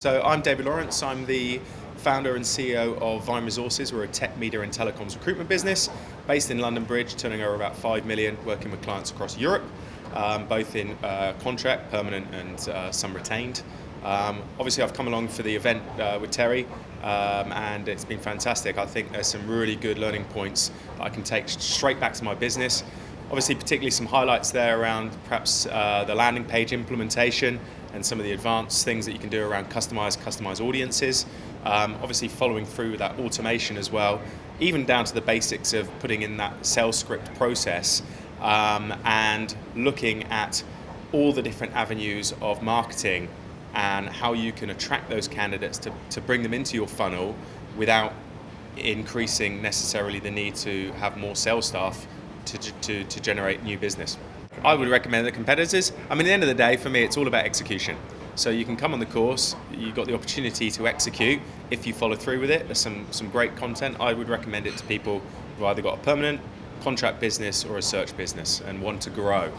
So I'm David Lawrence. I'm the founder and CEO of Vine Resources. We're a tech, media and telecoms recruitment business based in London Bridge, turning over about 5 million, working with clients across Europe, both in contract, permanent and some retained. Obviously I've come along for the event with Terry and it's been fantastic. I think there's some really good learning points that I can take straight back to my business. Obviously particularly some highlights there around perhaps the landing page implementation and some of the advanced things that you can do around customized audiences. Obviously following through with that automation as well, even down to the basics of putting in that sales script process and looking at all the different avenues of marketing and how you can attract those candidates to bring them into your funnel without increasing necessarily the need to have more sales staff to generate new business. I would recommend the competitors. I mean, at the end of the day, for me, it's all about execution. So you can come on the course, you've got the opportunity to execute if you follow through with it. There's some great content. I would recommend it to people who've either got a permanent contract business or a search business and want to grow.